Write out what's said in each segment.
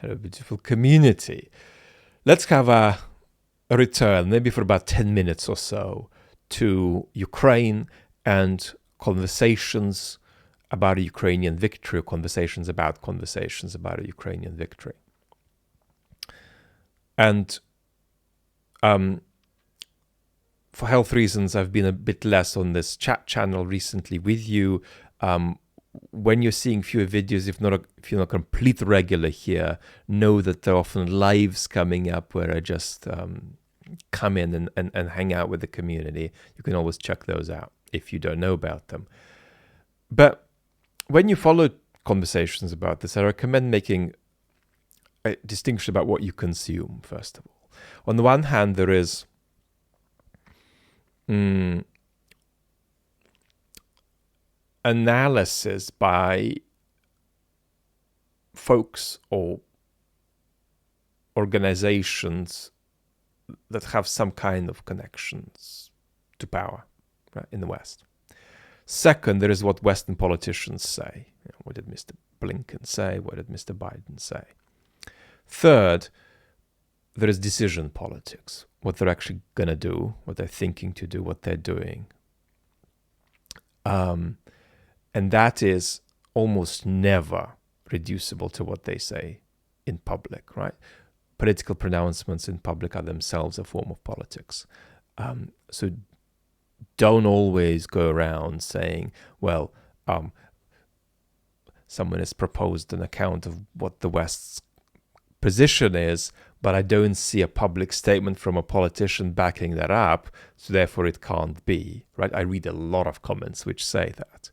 Hello, beautiful community. Let's have a return, maybe for about 10 minutes or so, to Ukraine and conversations about a Ukrainian victory, or conversations about a Ukrainian victory. And for health reasons, I've been a bit less on this chat channel recently with you. When you're seeing fewer videos, if you're not a complete regular here, know that there are often lives coming up where I just come in and hang out with the community. You can always check those out if you don't know about them. But when you follow conversations about this, I recommend making a distinction about what you consume, first of all. On the one hand, there is analysis by folks or organizations that have some kind of connections to power, right, in the West. Second, there is what Western politicians say. What did Mr. Blinken say? What did Mr. Biden say? Third, there is decision politics, what they're actually going to do, what they're thinking to do, what they're doing. And that is almost never reducible to what they say in public, right? Political pronouncements in public are themselves a form of politics. So don't always go around saying, well, someone has proposed an account of what the West's position is, but I don't see a public statement from a politician backing that up, so therefore it can't be, right? I read a lot of comments which say that.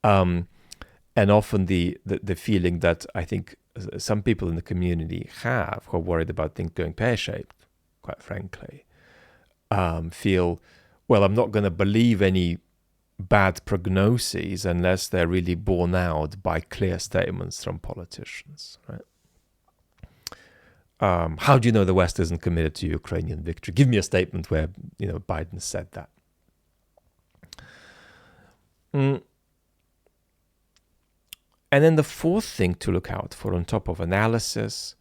And often the feeling that I think some people in the community have, who are worried about things going pear-shaped, quite frankly, feel, well, I'm not going to believe any bad prognoses unless they're really borne out by clear statements from politicians, right? How do you know the West isn't committed to Ukrainian victory? Give me a statement where, Biden said that. And then the fourth thing to look out for, on top of analysis,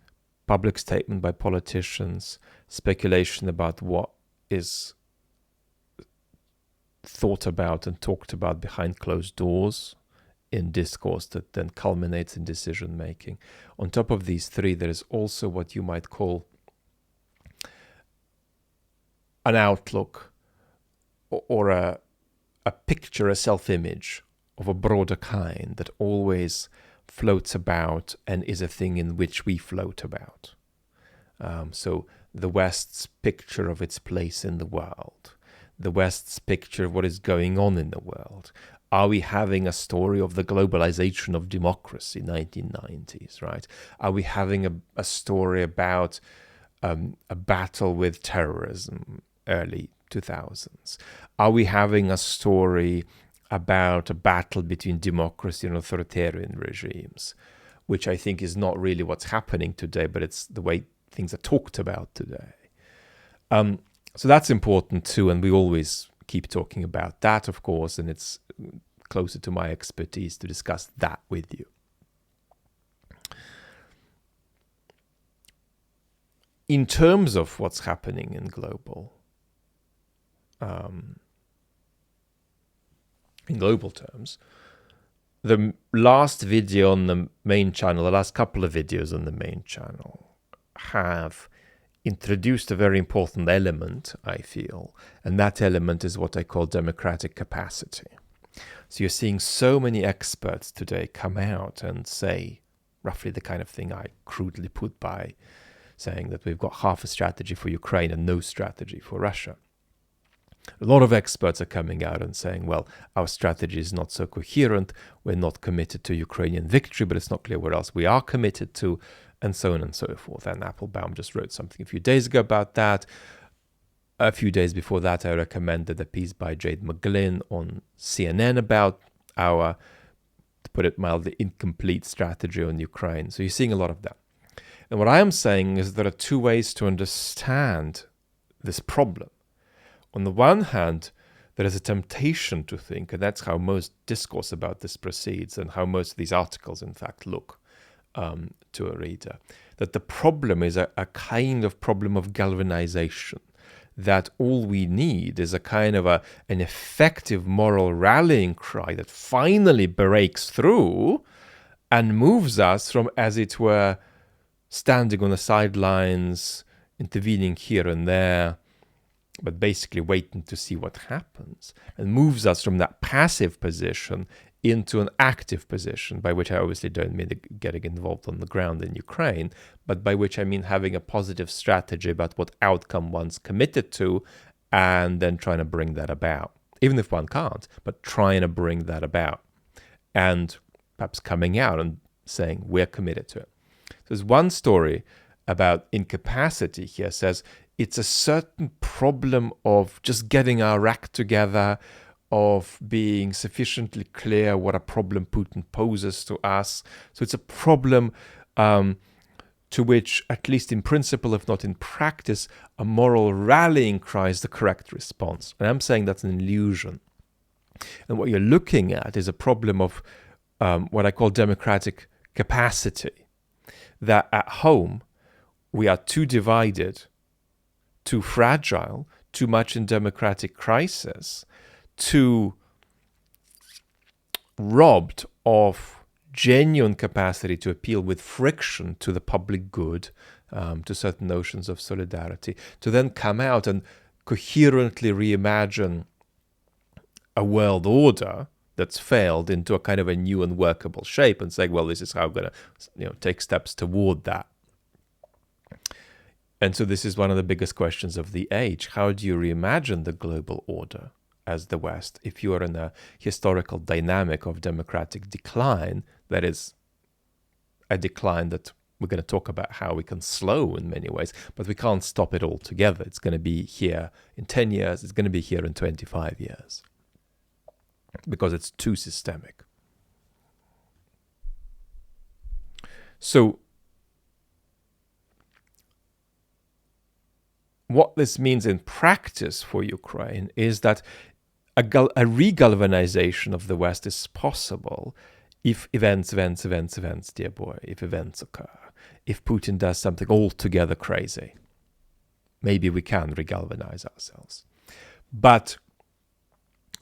public statement by politicians, speculation about what is thought about and talked about behind closed doors in discourse that then culminates in decision making. On top of these three, there is also what you might call an outlook or a picture, a self-image of a broader kind that always floats about and is a thing in which we float about. So the West's picture of its place in the world, the West's picture of what is going on in the world. Are we having a story of the globalization of democracy, 1990s, right? Are we having a story about a battle with terrorism, early 2000s? Are we having a story about a battle between democracy and authoritarian regimes, which I think is not really what's happening today, but it's the way things are talked about today. So that's important too, and we always keep talking about that, of course, and it's closer to my expertise to discuss that with you. In terms of what's happening in global terms, the last video on the main channel, the last couple of videos on the main channel have introduced a very important element, I feel, and that element is what I call democratic capacity. So you're seeing so many experts today come out and say roughly the kind of thing I crudely put by saying that we've got half a strategy for Ukraine and no strategy for Russia. A lot of experts are coming out and saying, well, our strategy is not so coherent, we're not committed to Ukrainian victory, but it's not clear what else we are committed to, and so on and so forth. And Applebaum just wrote something a few days ago about that. A few days before that, I recommended a piece by Jade McGlynn on CNN about our, to put it mildly, incomplete strategy on Ukraine. So you're seeing a lot of that. And what I am saying is there are two ways to understand this problem. On the one hand, there is a temptation to think, and that's how most discourse about this proceeds and how most of these articles, in fact, look, to a reader, that the problem is a kind of problem of galvanization, that all we need is a kind of an effective moral rallying cry that finally breaks through and moves us from, as it were, standing on the sidelines, intervening here and there, but basically waiting to see what happens, and moves us from that passive position into an active position, by which I obviously don't mean getting involved on the ground in Ukraine, but by which I mean having a positive strategy about what outcome one's committed to, and then trying to bring that about. Even if one can't, but trying to bring that about. And perhaps coming out and saying, we're committed to it. There's one story about incapacity here, says it's a certain problem of just getting our act together, of being sufficiently clear what a problem Putin poses to us. So it's a problem to which, at least in principle, if not in practice, a moral rallying cry is the correct response. And I'm saying that's an illusion. And what you're looking at is a problem of what I call democratic capacity, that at home we are too divided, too fragile, too much in democratic crisis, too robbed of genuine capacity to appeal with friction to the public good, to certain notions of solidarity, to then come out and coherently reimagine a world order that's failed into a kind of a new and workable shape, and saying, well, this is how I'm going to take steps toward that. And so this is one of the biggest questions of the age. How do you reimagine the global order as the West if you are in a historical dynamic of democratic decline, that is a decline that we're going to talk about how we can slow in many ways, but we can't stop it altogether. It's going to be here in 10 years, it's going to be here in 25 years, because it's too systemic. So what this means in practice for Ukraine is that a regalvanization of the West is possible if events, dear boy, if events occur. If Putin does something altogether crazy, maybe we can regalvanize ourselves.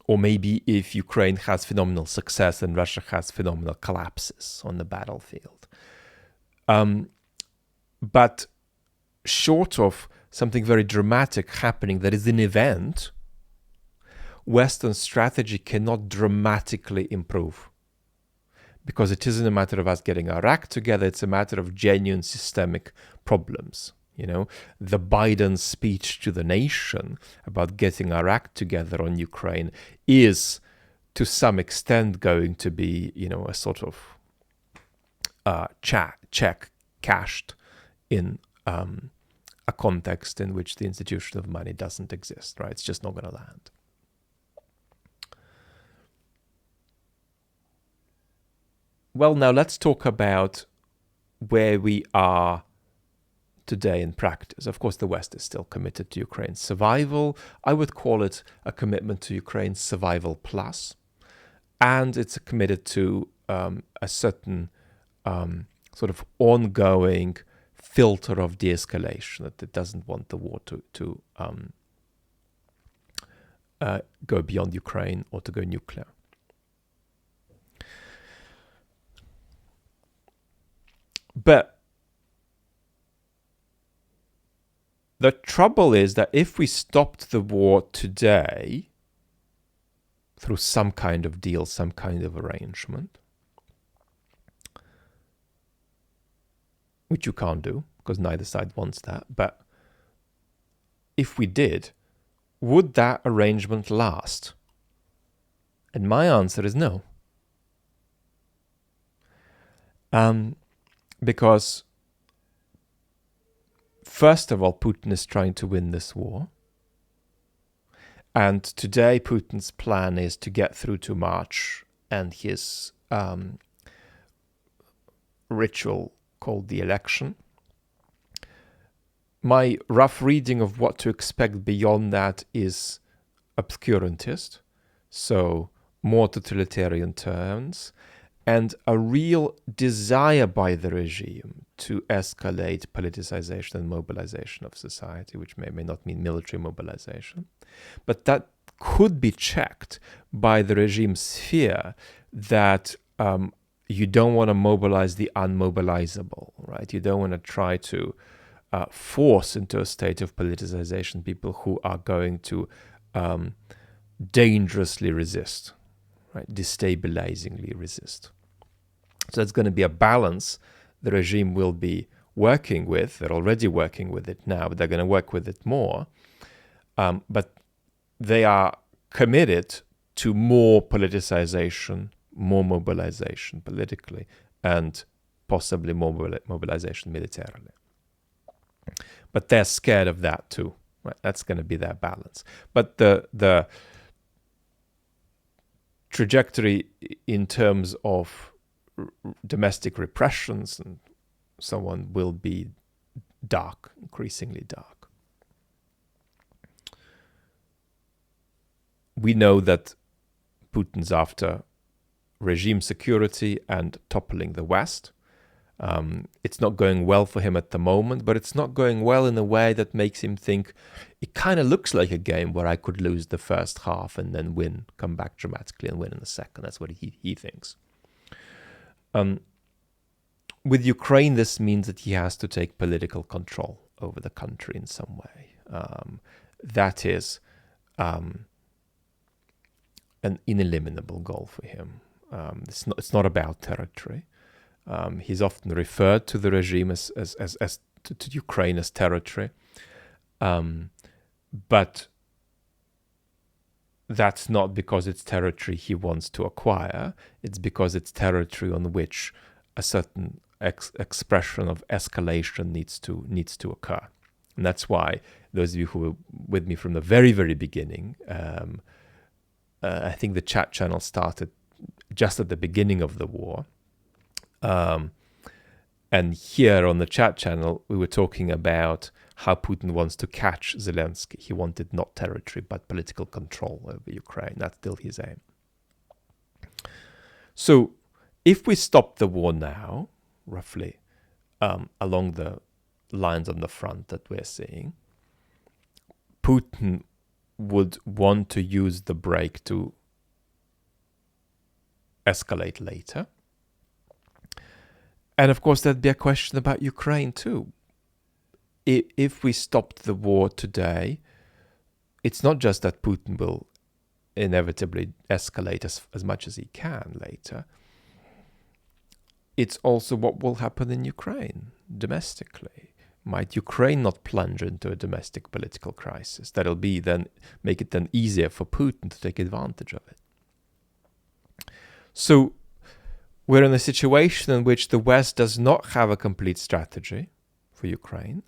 Or maybe if Ukraine has phenomenal success and Russia has phenomenal collapses on the battlefield. But short of something very dramatic happening that is an event, Western strategy cannot dramatically improve. Because it isn't a matter of us getting our act together, it's a matter of genuine systemic problems. The Biden speech to the nation about getting our act together on Ukraine is, to some extent, going to be, a sort of check cashed in a context in which the institution of money doesn't exist, right? It's just not going to land. Well, now let's talk about where we are today in practice. Of course, the West is still committed to Ukraine's survival. I would call it a commitment to Ukraine's survival plus. And it's committed to a certain sort of ongoing filter of de-escalation, that it doesn't want the war to go beyond Ukraine or to go nuclear. But the trouble is that if we stopped the war today through some kind of deal, some kind of arrangement, which you can't do because neither side wants that, but if we did, would that arrangement last? And my answer is no. Because first of all, Putin is trying to win this war. And today, Putin's plan is to get through to March and his ritual called the election. My rough reading of what to expect beyond that is obscurantist, so more totalitarian turns, and a real desire by the regime to escalate politicization and mobilization of society, which may not mean military mobilization. But that could be checked by the regime's fear that you don't want to mobilize the unmobilizable, right? You don't want to try to force into a state of politicization people who are going to dangerously resist, right? Destabilizingly resist. So it's going to be a balance the regime will be working with. They're already working with it now, but they're going to work with it more. But they are committed to more politicization, more mobilization politically, and possibly more mobilization militarily. But they're scared of that too. Right? That's going to be their balance. But the trajectory in terms of domestic repressions and so on will be dark, increasingly dark. We know that Putin's after regime security and toppling the West. It's not going well for him at the moment, but it's not going well in a way that makes him think it kind of looks like a game where I could lose the first half and then win, come back dramatically and win in the second. That's what he thinks. With Ukraine, this means that he has to take political control over the country in some way. That is an ineliminable goal for him. It's not about territory. He's often referred to the regime as to Ukraine as territory, but that's not because it's territory he wants to acquire. It's because it's territory on which a certain expression of escalation needs to occur, and that's why those of you who were with me from the very, very beginning, I think the chat channel started just at the beginning of the war. And here on the chat channel, we were talking about how Putin wants to catch Zelensky. He wanted not territory, but political control over Ukraine. That's still his aim. So if we stop the war now, roughly along the lines on the front that we're seeing, Putin would want to use the break to escalate later. And of course, there'd be a question about Ukraine too. If we stopped the war today, it's not just that Putin will inevitably escalate as much as he can later. It's also what will happen in Ukraine domestically. Might Ukraine not plunge into a domestic political crisis? That'll be then make it then easier for Putin to take advantage of it. So we're in a situation in which the West does not have a complete strategy for Ukraine,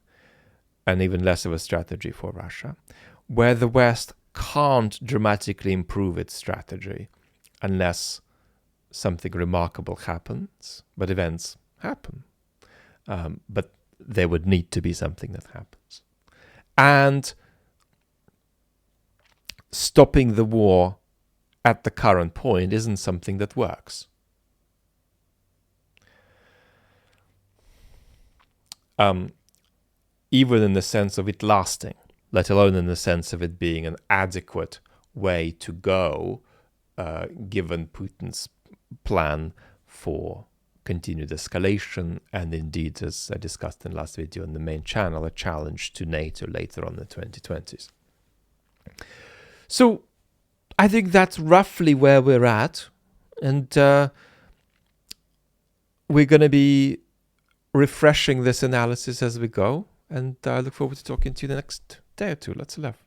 and even less of a strategy for Russia, where the West can't dramatically improve its strategy unless something remarkable happens, but events happen. But there would need to be something that happens. And stopping the war at the current point isn't something that works. Even in the sense of it lasting, let alone in the sense of it being an adequate way to go, given Putin's plan for continued escalation, and indeed, as I discussed in the last video on the main channel, a challenge to NATO later on in the 2020s. So I think that's roughly where we're at, and we're going to be refreshing this analysis as we go, and I look forward to talking to you the next day or two. Lots of love.